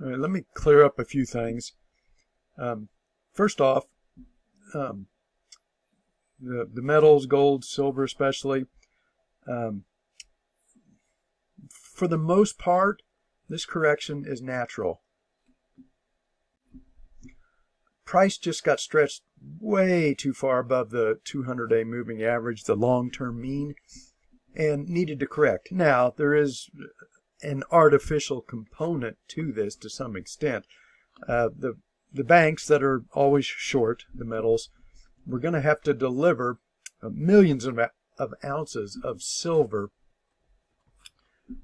All right, let me clear up a few things. First off, um, the metals, gold, silver especially, um, for the most part, this correction is natural. Price just got stretched way too far above the 200-day moving average, the long-term mean, and needed to correct. Now, there is an artificial component to this to some extent. The banks that are always short the metals, we're going to have to deliver millions of ounces of silver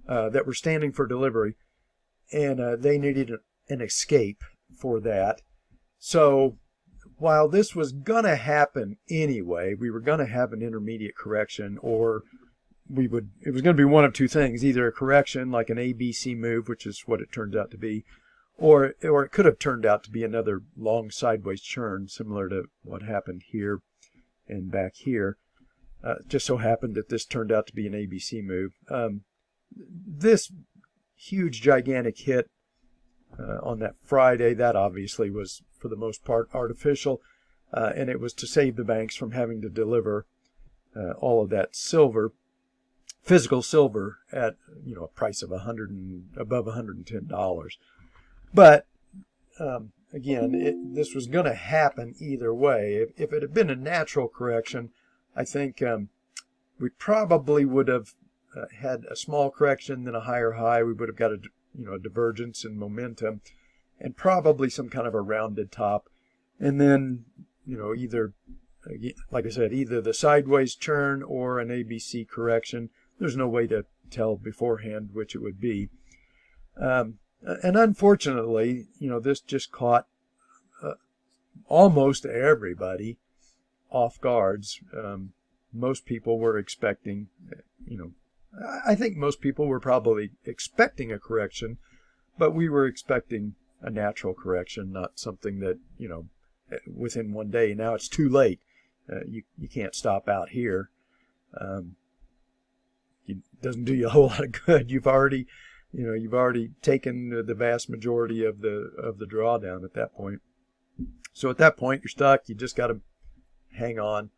that were standing for delivery, and they needed an escape for that. So while this was going to happen anyway, we were going to have an intermediate correction, or it was going to be one of two things, either a correction like an ABC move, which is what it turns out to be, or it could have turned out to be another long sideways churn, similar to what happened here and back here. Just so happened that this turned out to be an ABC move. This huge, gigantic hit on that Friday, that obviously was, for the most part, artificial, and it was to save the banks from having to deliver all of that silver, physical silver, at a price of above $110. But again, this was going to happen either way. If it had been a natural correction, I think we probably would have had a small correction, then a higher high. We would have got a divergence in momentum, and probably some kind of a rounded top, and then either, like I said, either the sideways churn or an ABC correction. There's no way to tell beforehand which it would be. And unfortunately, this just caught almost everybody off guards. Most people were expecting, I think most people were probably expecting a correction, but we were expecting a natural correction, not something that, within one day. Now it's too late. You can't stop out here. It doesn't do you a whole lot of good. You've already taken the vast majority of the drawdown at that point. So at that point, you're stuck. You just got to hang on.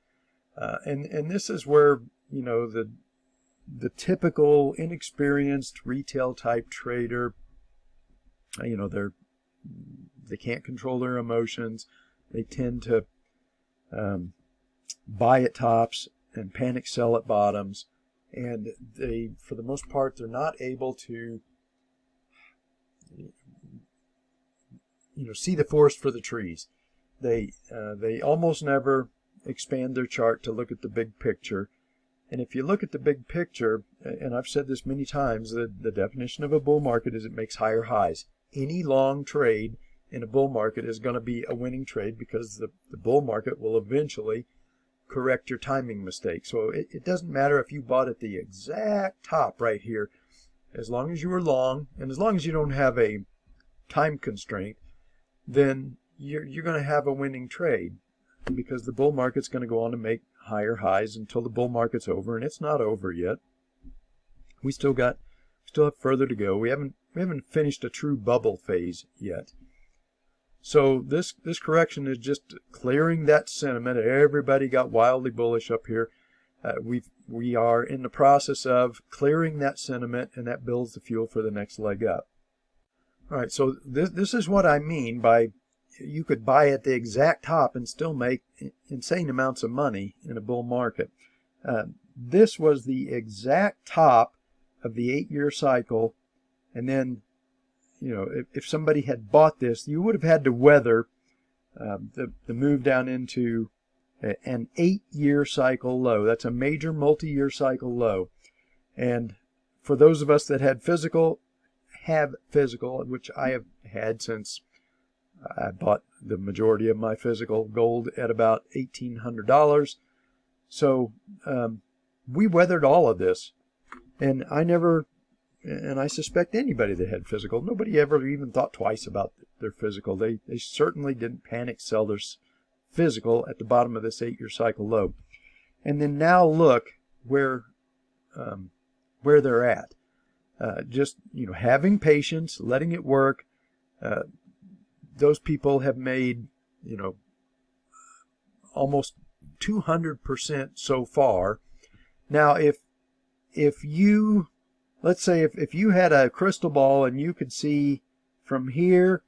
And this is where, the typical inexperienced retail type trader, they can't control their emotions. They tend to buy at tops and panic sell at bottoms. And they, for the most part, they're not able to, see the forest for the trees. They almost never expand their chart to look at the big picture. And if you look at the big picture, and I've said this many times, the definition of a bull market is it makes higher highs. Any long trade in a bull market is going to be a winning trade, because the bull market will eventually correct your timing mistake. So it doesn't matter if you bought at the exact top right here. As long as you were long, and as long as you don't have a time constraint, then you're going to have a winning trade, because the bull market's going to go on to make higher highs until the bull market's over, and it's not over yet. We still have further to go. We haven't finished a true bubble phase yet. So this correction is just clearing that sentiment. Everybody got wildly bullish up here. We are in the process of clearing that sentiment, and that builds the fuel for the next leg up. All right, so this is what I mean by you could buy at the exact top and still make insane amounts of money in a bull market. This was the exact top of the 8-year cycle, and then if somebody had bought this, you would have had to weather the move down into an 8-year cycle low. That's a major multi-year cycle low. And for those of us that have physical, which I have had since I bought the majority of my physical gold at about $1,800. So we weathered all of this. And I suspect anybody that had physical, nobody ever even thought twice about their physical. They certainly didn't panic sell their physical at the bottom of this 8-year cycle low. And then now look where they're at. Just having patience, letting it work, those people have made, you know, almost 200% so far. Now, if you, let's say if you had a crystal ball and you could see from here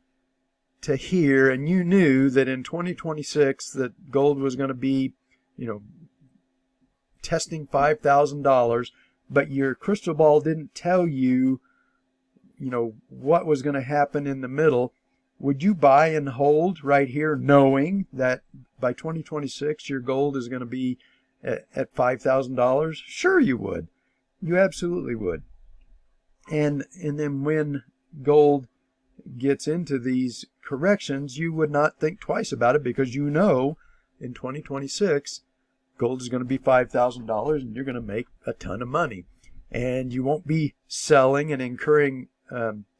to here, and you knew that in 2026 that gold was going to be, you know, testing $5,000, but your crystal ball didn't tell you, you know, what was going to happen in the middle, would you buy and hold right here knowing that by 2026 your gold is going to be at $5,000? Sure you would. You absolutely would. And then when gold gets into these corrections, you would not think twice about it, because you know in 2026 gold is going to be $5,000 and you're going to make a ton of money, and you won't be selling and incurring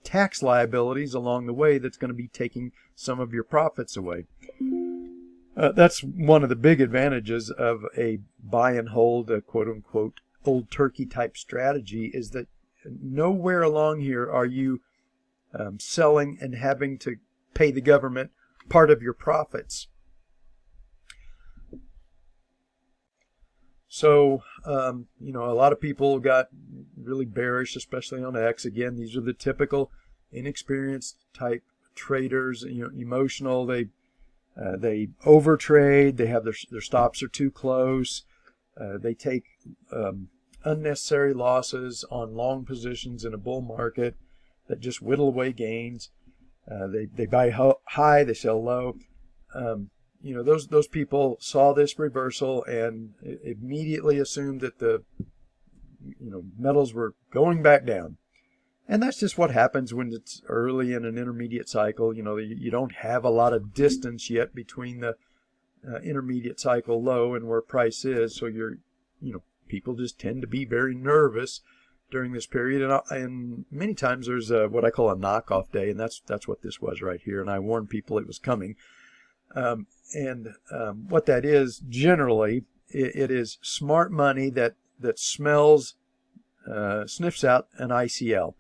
tax liabilities along the way that's going to be taking some of your profits away. That's one of the big advantages of a buy and hold, a quote unquote old turkey type strategy, is that nowhere along here are you selling and having to pay the government part of your profits. So, you know, a lot of people got really bearish, especially on X. Again, these are the typical inexperienced type traders, you know, emotional. They overtrade. They have their stops are too close. They take unnecessary losses on long positions in a bull market that just whittle away gains. They buy high, they sell low. You know, those people saw this reversal and immediately assumed that the, you know, metals were going back down. And that's just what happens when it's early in an intermediate cycle. You know, you don't have a lot of distance yet between the intermediate cycle low and where price is. So you know, people just tend to be very nervous during this period, and many times there's what I call a knockoff day, and that's what this was right here. And I warned people it was coming. What that is, generally, it is smart money that smells, sniffs out an ICL,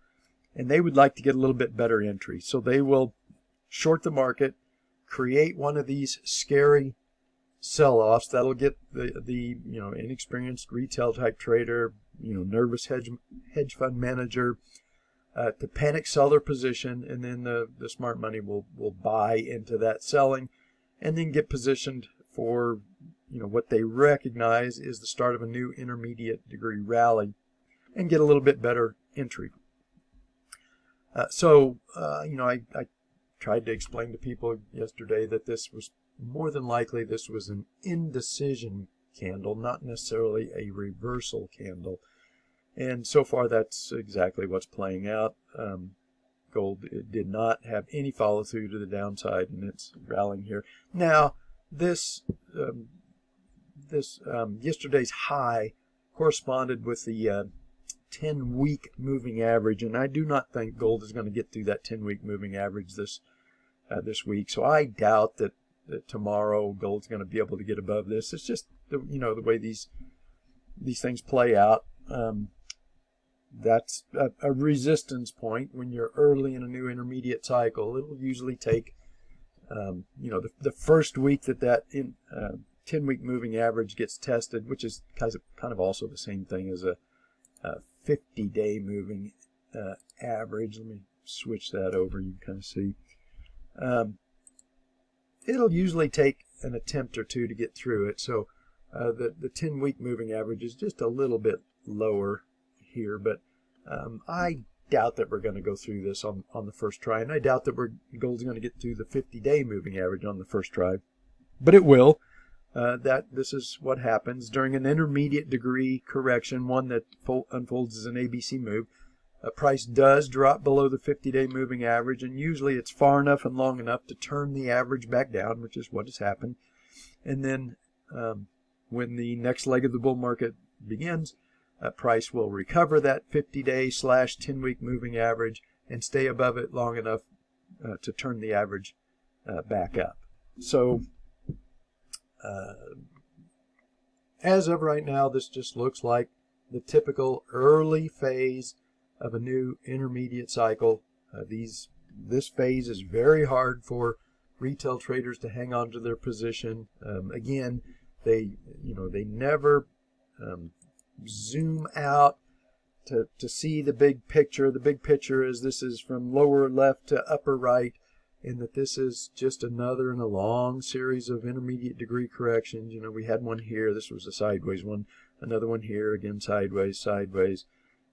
and they would like to get a little bit better entry. So they will short the market, create one of these scary sell-offs that'll get the you know, inexperienced retail type trader, you know, nervous hedge fund manager to panic sell their position, and then the smart money will buy into that selling, and then get positioned for, you know, what they recognize is the start of a new intermediate degree rally, and get a little bit better entry. You know, I tried to explain to people yesterday that this was more than likely an indecision candle, not necessarily a reversal candle. And so far, that's exactly what's playing out. Gold did not have any follow through to the downside, and it's rallying here. Now, this yesterday's high corresponded with the 10-week moving average, and I do not think gold is going to get through that 10-week moving average this week. So I doubt that tomorrow gold's going to be able to get above this. It's just you know, the way these things play out. That's a resistance point when you're early in a new intermediate cycle. It'll usually take you know, the first week that 10-week moving average gets tested, which is kind of also the same thing as a 50-day moving average. Let me switch that over. You can kind of see. It'll usually take an attempt or two to get through it. So the 10-week moving average is just a little bit lower here, but I doubt that we're going to go through this on the first try, and I doubt that gold's going to get through the 50-day moving average on the first try, but it will. This is what happens during an intermediate degree correction, one that unfolds as an ABC move. Price does drop below the 50-day moving average, and usually it's far enough and long enough to turn the average back down, which is what has happened. And then when the next leg of the bull market begins, price will recover that 50-day / 10-week moving average and stay above it long enough to turn the average back up. So as of right now, this just looks like the typical early phase of a new intermediate cycle. These this phase is very hard for retail traders to hang on to their position. Again, they never zoom out to see the big picture. The big picture is this is from lower left to upper right, and that this is just another in a long series of intermediate degree corrections. We had one here. This was a sideways one. Another one here, again sideways, sideways,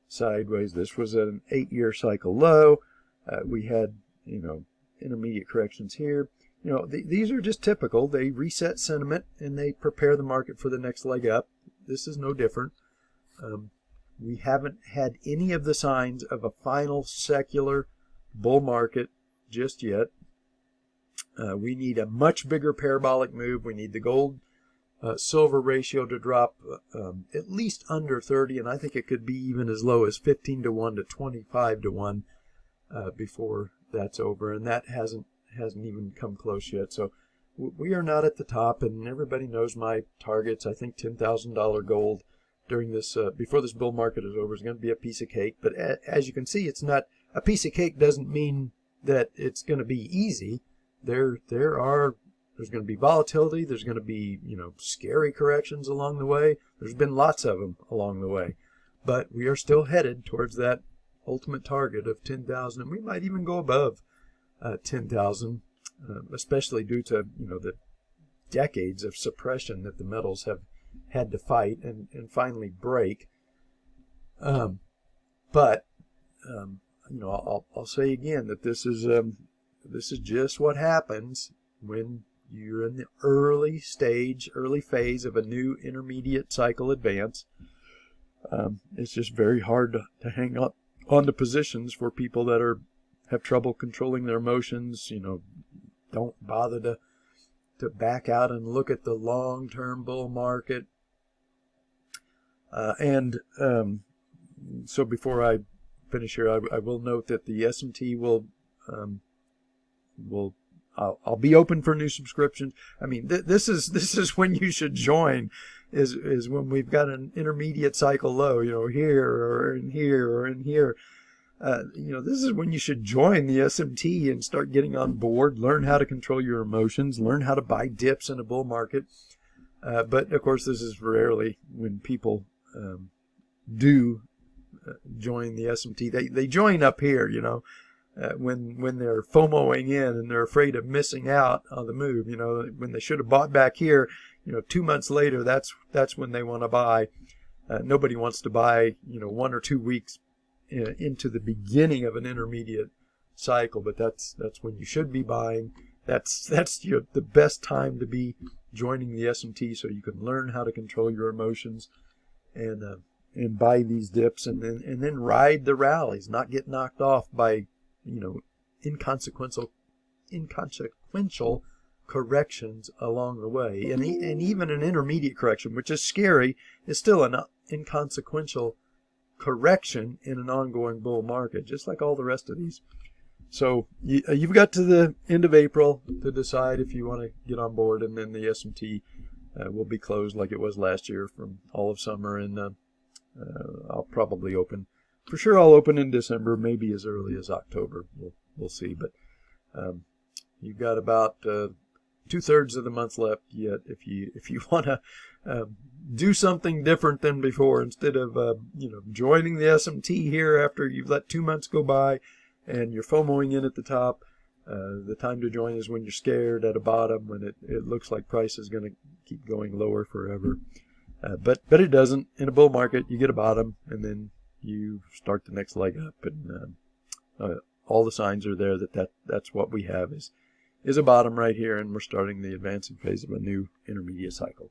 sideways. This was an 8-year cycle low. We had, intermediate corrections here. These are just typical. They reset sentiment and they prepare the market for the next leg up. This is no different. We haven't had any of the signs of a final secular bull market just yet. We need a much bigger parabolic move. We need the gold silver ratio to drop at least under 30, and I think it could be even as low as 15 to 1 to 25 to 1 before that's over, and that hasn't even come close yet. So we are not at the top, and everybody knows my targets. I think $10,000 gold during this before this bull market is over is going to be a piece of cake. But as you can see, it's not a piece of cake. Doesn't mean that it's going to be easy. There's going to be volatility. There's going to be, scary corrections along the way. There's been lots of them along the way. But we are still headed towards that ultimate target of 10,000. And we might even go above 10,000, especially due to, the decades of suppression that the metals have had to fight and finally break. I'll say again that this is just what happens when you're in the early phase of a new intermediate cycle advance. It's just very hard to hang on to positions for people that have trouble controlling their emotions. Don't bother to back out and look at the long-term bull market. So before I finish here, I will note that the SMT I'll be open for new subscriptions. I mean, this is when you should join, is when we've got an intermediate cycle low, here or in here or in here. This is when you should join the SMT and start getting on board, learn how to control your emotions, learn how to buy dips in a bull market. But of course, this is rarely when people do join the SMT. They join up here, when they're FOMOing in and they're afraid of missing out on the move. When they should have bought back here, 2 months later, that's when they want to buy. Nobody wants to buy, 1 or 2 weeks into the beginning of an intermediate cycle, but that's when you should be buying. That's the best time to be joining the SMT, so you can learn how to control your emotions and buy these dips and then ride the rallies, not get knocked off by inconsequential corrections along the way, and even an intermediate correction, which is scary, is still an inconsequential correction in an ongoing bull market, just like all the rest of these. So you've got to the end of April to decide if you want to get on board, and then the SMT will be closed like it was last year from all of summer, and I'll probably open. For sure, I'll open in December, maybe as early as October. We'll see. But you've got about 2/3 of the month left yet. If you want to do something different than before, instead of joining the SMT here after you've let 2 months go by and you're FOMOing in at the top, the time to join is when you're scared at a bottom, when it looks like price is going to keep going lower forever. But it doesn't. In a bull market, you get a bottom and then you start the next leg up, and all the signs are there that's what we have is a bottom right here, and we're starting the advancing phase of a new intermediate cycle.